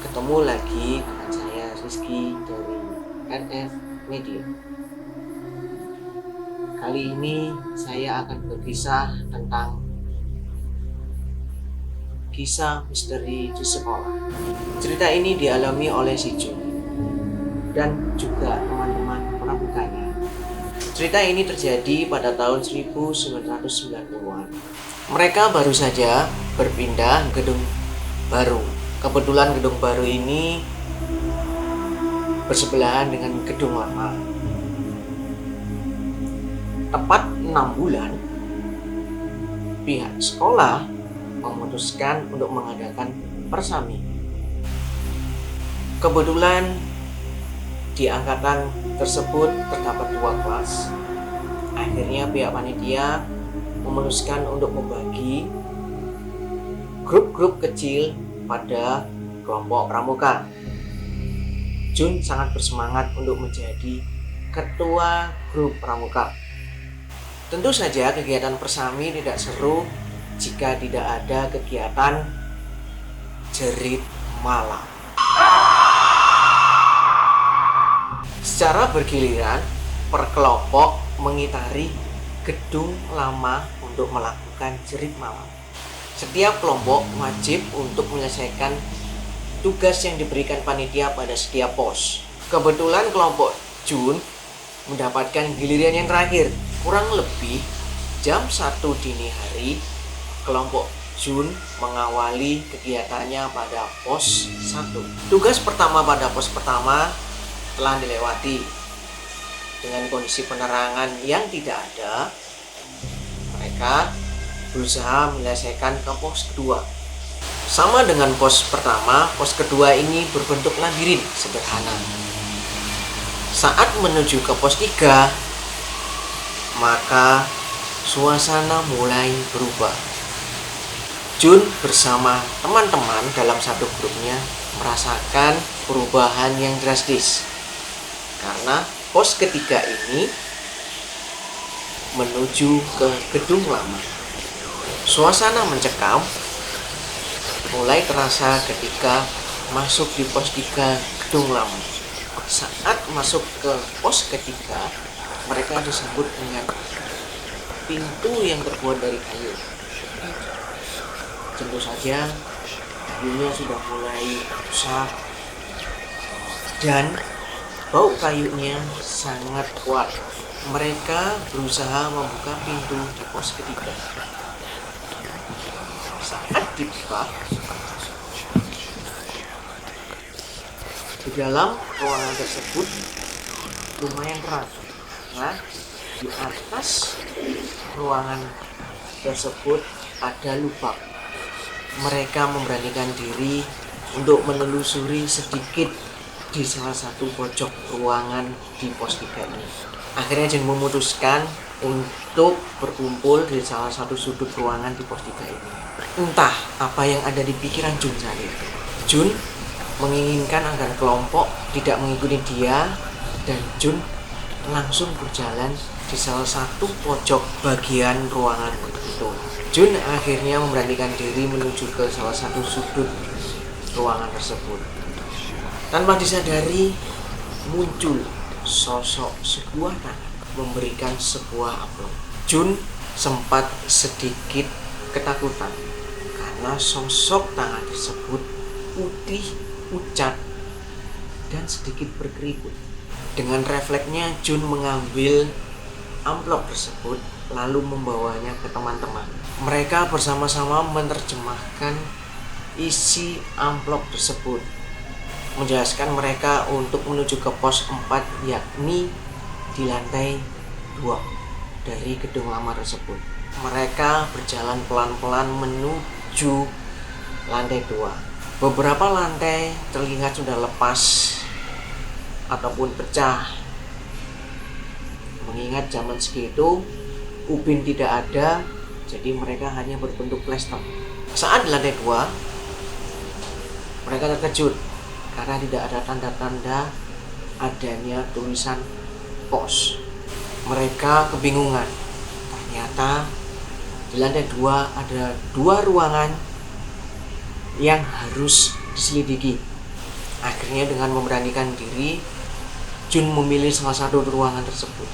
Ketemu lagi dengan saya Rizky dari NF Media. Kali ini saya akan berkisah tentang kisah misteri di sekolah. Cerita ini dialami oleh si Jun dan juga teman-teman pramuganya. Cerita ini terjadi pada tahun 1990-an. Mereka baru saja berpindah gedung baru. Kebetulan gedung baru ini bersebelahan dengan gedung lama. Tepat 6 bulan, pihak sekolah memutuskan untuk mengadakan persami. Kebetulan di angkatan tersebut terdapat 2 kelas. Akhirnya pihak panitia memutuskan untuk membagi grup-grup kecil pada kelompok pramuka. Jun sangat bersemangat untuk menjadi ketua grup pramuka. Tentu saja kegiatan persami tidak seru jika tidak ada kegiatan jerit malam. Secara bergiliran, per kelompok mengitari gedung lama untuk melakukan jerit malam. Setiap kelompok wajib untuk menyelesaikan tugas yang diberikan panitia pada setiap pos. Kebetulan kelompok Jun mendapatkan giliran yang terakhir. Kurang lebih jam 1 dini hari, kelompok Jun mengawali kegiatannya pada pos 1. Tugas pertama pada pos pertama telah dilewati. Dengan kondisi penerangan yang tidak ada, mereka berusaha menyelesaikan ke pos kedua. Sama dengan pos pertama, pos kedua ini berbentuk labirin sederhana. Saat menuju ke pos 3, maka suasana mulai berubah. Jun bersama teman-teman dalam satu grupnya merasakan perubahan yang drastis. Karena pos ketiga ini menuju ke gedung lama. Suasana mencekam mulai terasa ketika masuk di pos 3 gedung lama. Saat masuk ke pos ketiga, mereka disambut dengan pintu yang terbuat dari kayu. Tentu saja kayunya sudah mulai rusak dan bau kayunya sangat kuat. Mereka berusaha membuka pintu di pos ketiga. Saat dibuka, di dalam ruangan tersebut lumayan terang. Nah, di atas ruangan tersebut ada lubang. Mereka memberanikan diri untuk menelusuri sedikit di salah satu pojok ruangan di pos 3 ini. Akhirnya Jun memutuskan untuk berkumpul di salah satu sudut ruangan di pos 3 ini. Entah apa yang ada di pikiran Jun saat itu. Jun menginginkan agar kelompok tidak mengikuti dia, dan Jun langsung berjalan di salah satu pojok bagian ruangan itu. Jun akhirnya memberanikan diri menuju ke salah satu sudut ruangan tersebut. Tanpa disadari, muncul sosok sebuah tangan memberikan sebuah amplop. Jun sempat sedikit ketakutan karena sosok tangan tersebut putih, pucat, dan sedikit berkeriput. Dengan refleksnya, Jun mengambil amplop tersebut lalu membawanya ke teman-teman. Mereka bersama-sama menerjemahkan isi amplop tersebut, menjelaskan mereka untuk menuju ke pos 4, yakni di lantai 2 dari gedung lama tersebut. Mereka berjalan pelan-pelan menuju lantai 2. Beberapa lantai terlihat sudah lepas ataupun pecah. Mengingat zaman segitu ubin tidak ada, jadi mereka hanya berbentuk plester. Saat di lantai 2, mereka terkejut karena tidak ada tanda-tanda adanya tulisan pos. Mereka kebingungan. Ternyata di lantai 2 ada 2 ruangan yang harus diselidiki. Akhirnya dengan memberanikan diri, Jun memilih salah satu ruangan tersebut.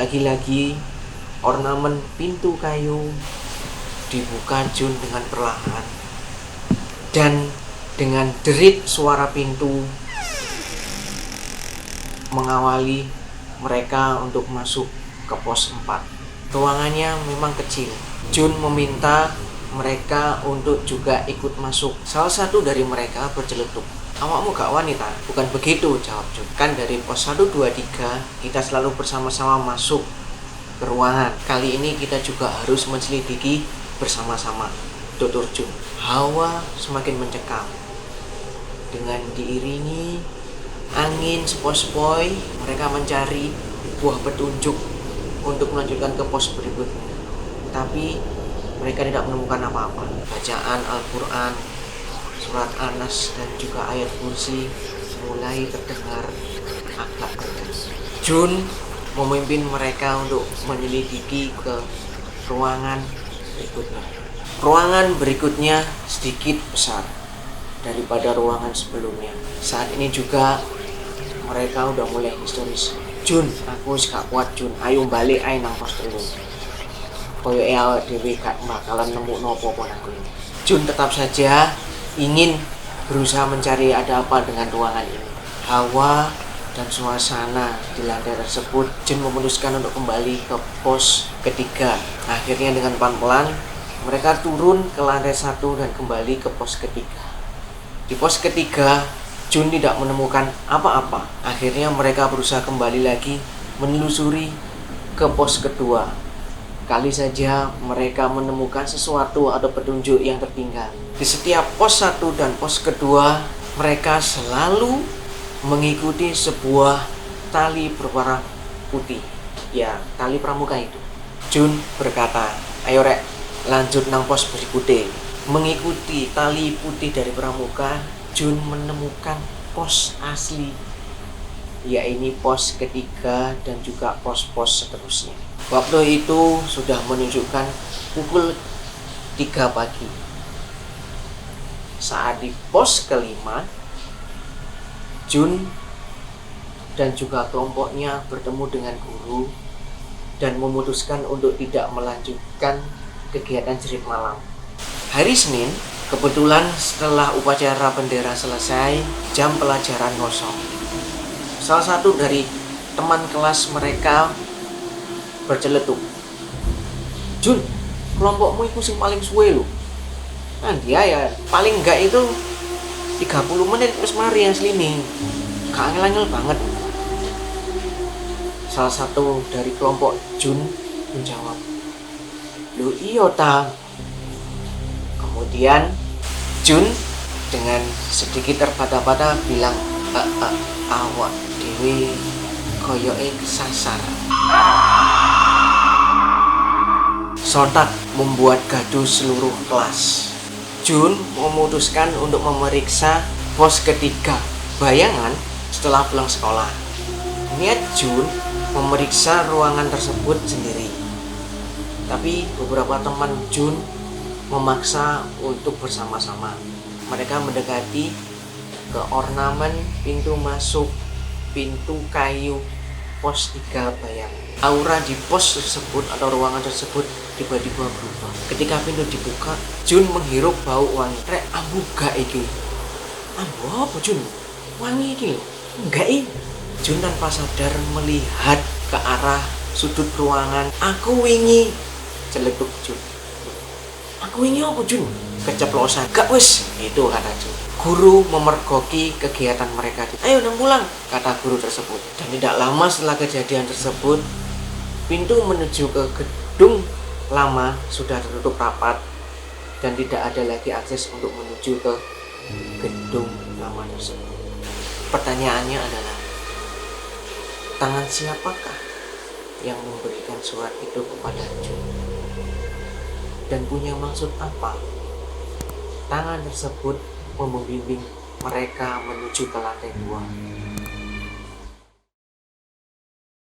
Lagi-lagi ornamen pintu kayu dibuka Jun dengan perlahan, dan dengan derit suara pintu mengawali mereka untuk masuk ke pos 4. Ruangannya memang kecil. Jun meminta mereka untuk juga ikut masuk. Salah satu dari mereka berceletuk, "Awakmu gak wanita?" "Bukan begitu," jawab Jun. "Kan dari pos 1, 2, 3 kita selalu bersama-sama masuk ke ruangan. Kali ini kita juga harus menselidiki bersama-sama," tutur Jun. Hawa semakin mencekam. Dengan diiringi angin sepoi-sepoi, mereka mencari buah petunjuk untuk melanjutkan ke pos berikutnya. Tapi mereka tidak menemukan apa-apa. Bacaan Al-Quran, surat Anas, dan juga ayat kursi mulai terdengar agak keras. Jun memimpin mereka untuk menyelidiki ke ruangan berikutnya. Ruangan berikutnya sedikit besar daripada ruangan sebelumnya. Saat ini juga mereka udah mulai histeris. "Jun, aku gak kuat Jun, ayo balik ae nang pos 3. Koyo awake dhewe gak bakalan nemu nopo-nopo nang kono." Jun tetap saja ingin berusaha mencari ada apa dengan ruangan ini. Hawa dan suasana di lantai tersebut, Jun memutuskan untuk kembali ke pos ketiga. Akhirnya dengan pelan-pelan mereka turun ke lantai 1 dan kembali ke pos ketiga. Di pos ketiga, Jun tidak menemukan apa-apa. Akhirnya mereka berusaha kembali lagi menelusuri ke pos kedua. Kali saja mereka menemukan sesuatu atau petunjuk yang tertinggal. Di setiap pos 1 dan pos kedua, mereka selalu mengikuti sebuah tali berwarna putih. Ya, tali pramuka itu. Jun berkata, "Ayo rek, lanjut nang pos berikutnya." Mengikuti tali putih dari pramuka, Jun menemukan pos asli, yaitu pos ketiga dan juga pos-pos seterusnya. Waktu itu sudah menunjukkan pukul 3 pagi. Saat di pos kelima, Jun dan juga kelompoknya bertemu dengan guru dan memutuskan untuk tidak melanjutkan kegiatan jerit malam. Hari Senin, kebetulan setelah upacara bendera selesai, jam pelajaran kosong. Salah satu dari teman kelas mereka berceletuk, "Jun, kelompokmu itu sing paling suwe lho." Nah dia ya paling enggak itu 30 menit wis mari asline. Gak angel-angel banget. Salah satu dari kelompok Jun menjawab, "Lho iya ta." Kemudian Jun dengan sedikit terbata-bata bilang, "Awak dewe koyoke kesasar." Sontak membuat gaduh seluruh kelas. Jun memutuskan untuk memeriksa pos ketiga. Bayangan setelah pulang sekolah, niat Jun memeriksa ruangan tersebut sendiri. Tapi beberapa teman Jun memaksa untuk bersama-sama. Mereka mendekati ke ornamen pintu masuk pintu kayu pos 3 bayangan. Aura di pos tersebut atau ruangan tersebut tiba-tiba berubah. Ketika pintu dibuka, Jun menghirup bau wangi. "Rek, ambu gak iki?" "Ambu apa Jun? Wangi iki lho." "Enggak iki." Jun tanpa sadar melihat ke arah sudut ruangan. "Aku wingi," celetuk Jun. "Aku wingi apa Jun?" "Keceplosan." "Gak wis," itu kata Jun. Guru memergoki kegiatan mereka. "Ayo nang pulang," kata guru tersebut. Dan tidak lama setelah kejadian tersebut, pintu menuju ke gedung lama sudah tertutup rapat dan tidak ada lagi akses untuk menuju ke gedung lama tersebut. Pertanyaannya adalah, tangan siapakah yang memberikan surat itu kepada Jun? Dan punya maksud apa tangan tersebut membimbing mereka menuju ke lantai 2?